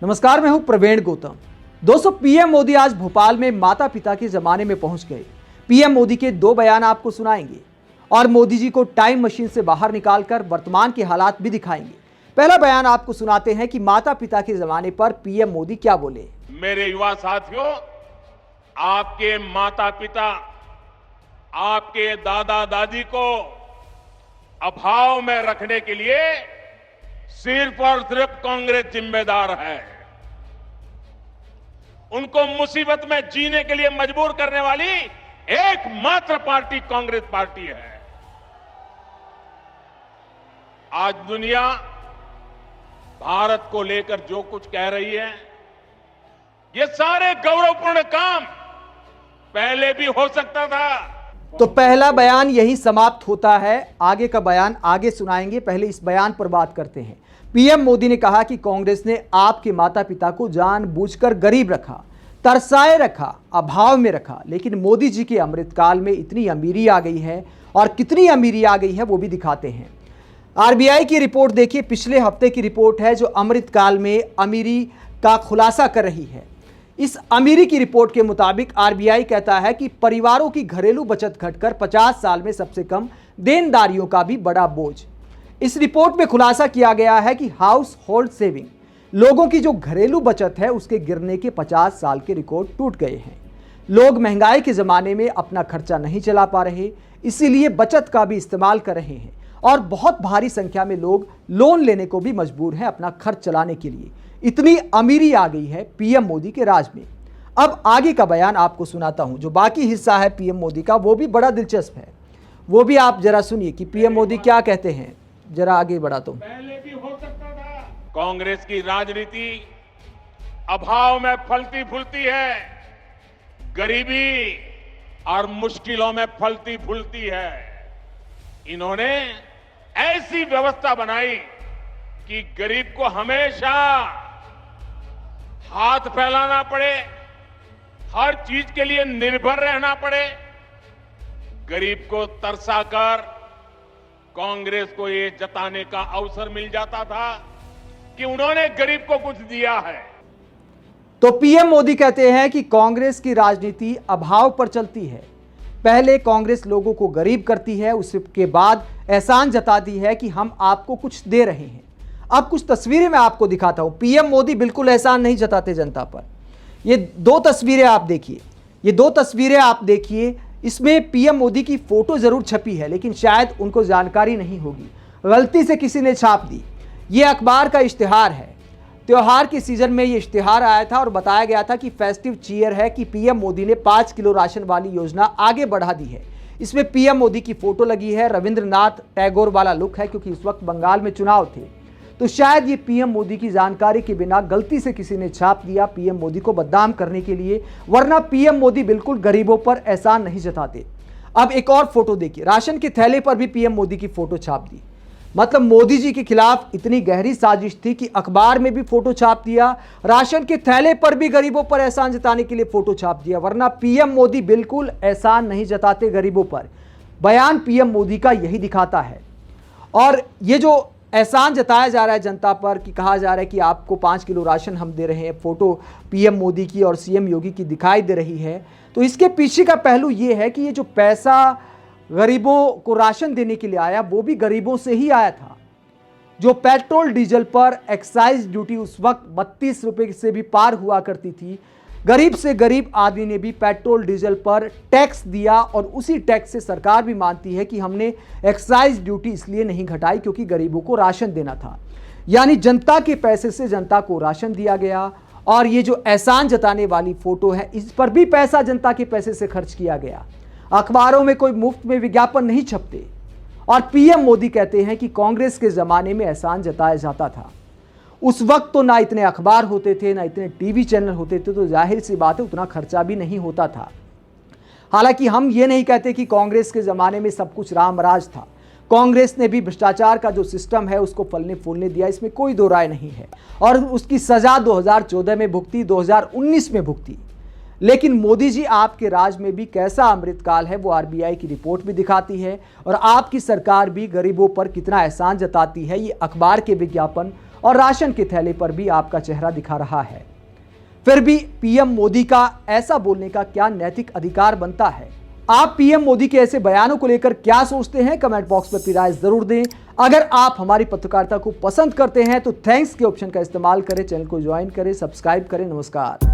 नमस्कार, मैं हूं प्रवीण गौतम। दोस्तों, पीएम मोदी आज भोपाल में माता पिता के जमाने में पहुंच गए। पीएम मोदी के दो बयान आपको सुनाएंगे और मोदी जी को टाइम मशीन से बाहर निकालकर वर्तमान के हालात भी दिखाएंगे। पहला बयान आपको सुनाते हैं कि माता पिता के जमाने पर पीएम मोदी क्या बोले। मेरे युवा साथियों, आपके माता पिता, आपके दादा दादी को अभाव में रखने के लिए सिर्फ और सिर्फ कांग्रेस जिम्मेदार है। उनको मुसीबत में जीने के लिए मजबूर करने वाली एकमात्र पार्टी कांग्रेस पार्टी है। आज दुनिया भारत को लेकर जो कुछ कह रही है, ये सारे गौरवपूर्ण काम पहले भी हो सकता था। तो पहला बयान यही समाप्त होता है। आगे का बयान आगे सुनाएंगे, पहले इस बयान पर बात करते हैं। पीएम मोदी ने कहा कि कांग्रेस ने आपके माता पिता को जानबूझकर गरीब रखा, तरसाए रखा, अभाव में रखा। लेकिन मोदी जी के अमृतकाल में इतनी अमीरी आ गई है, और कितनी अमीरी आ गई है वो भी दिखाते हैं। आरबीआई की रिपोर्ट देखिए, पिछले हफ्ते की रिपोर्ट है जो अमृतकाल में अमीरी का खुलासा कर रही है। इस अमीरी की रिपोर्ट के मुताबिक आरबीआई कहता है कि परिवारों की घरेलू बचत घटकर 50 साल में सबसे कम देनदारियों का भी बड़ा बोझ। इस रिपोर्ट में खुलासा किया गया है कि हाउस होल्ड सेविंग, लोगों की जो घरेलू बचत है, उसके गिरने के 50 साल के रिकॉर्ड टूट गए हैं। लोग महंगाई के ज़माने में अपना खर्चा नहीं चला पा रहे, इसीलिए बचत का भी इस्तेमाल कर रहे हैं, और बहुत भारी संख्या में लोग लोन लेने को भी मजबूर हैं अपना खर्च चलाने के लिए। इतनी अमीरी आ गई है पीएम मोदी के राज में। अब आगे का बयान आपको सुनाता हूं। जो बाकी हिस्सा है पीएम मोदी का, वो भी बड़ा दिलचस्प है, वो भी आप जरा सुनिए कि पीएम मोदी क्या कहते हैं। जरा आगे बढ़ा तो पहले भी हो सकता था। कांग्रेस की राजनीति अभाव में फलती फूलती है, गरीबी और मुश्किलों में फलती फूलती है। इन्होंने ऐसी व्यवस्था बनाई कि गरीब को हमेशा हाथ फैलाना पड़े, हर चीज के लिए निर्भर रहना पड़े। गरीब को तरसाकर कांग्रेस को ये जताने का अवसर मिल जाता था कि उन्होंने गरीब को कुछ दिया है। तो पीएम मोदी कहते हैं कि कांग्रेस की राजनीति अभाव पर चलती है। पहले कांग्रेस लोगों को गरीब करती है, उसके बाद एहसान जताती है कि हम आपको कुछ दे रहे हैं। अब कुछ तस्वीरें मैं आपको दिखाता हूं। पीएम मोदी बिल्कुल एहसान नहीं जताते जनता पर। ये दो तस्वीरें आप देखिए, ये दो तस्वीरें आप देखिए। इसमें पीएम मोदी की फोटो जरूर छपी है, लेकिन शायद उनको जानकारी नहीं होगी, गलती से किसी ने छाप दी। ये अखबार का इश्तिहार है। त्योहार के सीजन में ये इश्तिहार आया था और बताया गया था कि फेस्टिव चीयर है कि पीएम मोदी ने 5 किलो राशन वाली योजना आगे बढ़ा दी है। इसमें पीएम मोदी की फोटो लगी है, रविंद्रनाथ टैगोर वाला लुक है, क्योंकि इस वक्त बंगाल में चुनाव थे। तो शायद ये पीएम मोदी की जानकारी के बिना गलती से किसी ने छाप दिया पीएम मोदी को बदनाम करने के लिए, वरना पीएम मोदी बिल्कुल गरीबों पर एहसान नहीं जताते। अब एक और फोटो देखिए, राशन के थैले पर भी पीएम मोदी की फोटो छाप दी। मतलब मोदी जी के खिलाफ इतनी गहरी साजिश थी कि अखबार में भी फोटो छाप दिया, राशन के थैले पर भी गरीबों पर एहसान जताने के लिए फोटो छाप दिया, वरना पीएम मोदी बिल्कुल एहसान नहीं जताते गरीबों पर। बयान पीएम मोदी का यही दिखाता है। और ये जो एहसान जताया जा रहा है जनता पर, कि कहा जा रहा है कि आपको 5 किलो राशन हम दे रहे हैं, फोटो पीएम मोदी की और सीएम योगी की दिखाई दे रही है, तो इसके पीछे का पहलू ये है कि ये जो पैसा गरीबों को राशन देने के लिए आया, वो भी गरीबों से ही आया था। जो पेट्रोल डीजल पर एक्साइज ड्यूटी उस वक्त 32 रुपए से भी पार हुआ करती थी, गरीब से गरीब आदमी ने भी पेट्रोल डीजल पर टैक्स दिया, और उसी टैक्स से सरकार भी मानती है कि हमने एक्साइज ड्यूटी इसलिए नहीं घटाई क्योंकि गरीबों को राशन देना था। यानी जनता के पैसे से जनता को राशन दिया गया। और ये जो एहसान जताने वाली फोटो है, इस पर भी पैसा जनता के पैसे से खर्च किया गया। अखबारों में कोई मुफ्त में विज्ञापन नहीं छपते। और पीएम मोदी कहते हैं कि कांग्रेस के जमाने में एहसान जताया जाता था। उस वक्त तो ना इतने अखबार होते थे, ना इतने टीवी चैनल होते थे, तो जाहिर सी बात है उतना खर्चा भी नहीं होता था। हालांकि हम ये नहीं कहते कि कांग्रेस के ज़माने में सब कुछ राम राज था। कांग्रेस ने भी भ्रष्टाचार का जो सिस्टम है उसको फलने फूलने दिया, इसमें कोई दो राय नहीं है। और उसकी सज़ा 2014 में भुगती, 2019 में भुगती। लेकिन मोदी जी आपके राज में भी कैसा अमृतकाल है वो आरबीआई की रिपोर्ट भी दिखाती है, और आपकी सरकार भी गरीबों पर कितना एहसान जताती है ये अखबार के विज्ञापन और राशन के थैले पर भी आपका चेहरा दिखा रहा है। फिर भी पीएम मोदी का ऐसा बोलने का क्या नैतिक अधिकार बनता है? आप पीएम मोदी के ऐसे बयानों को लेकर क्या सोचते हैं? कमेंट बॉक्स में अपनी राय जरूर दें। अगर आप हमारी पत्रकारिता को पसंद करते हैं तो थैंक्स के ऑप्शन का इस्तेमाल करें, चैनल को ज्वाइन करें, सब्सक्राइब करें। नमस्कार।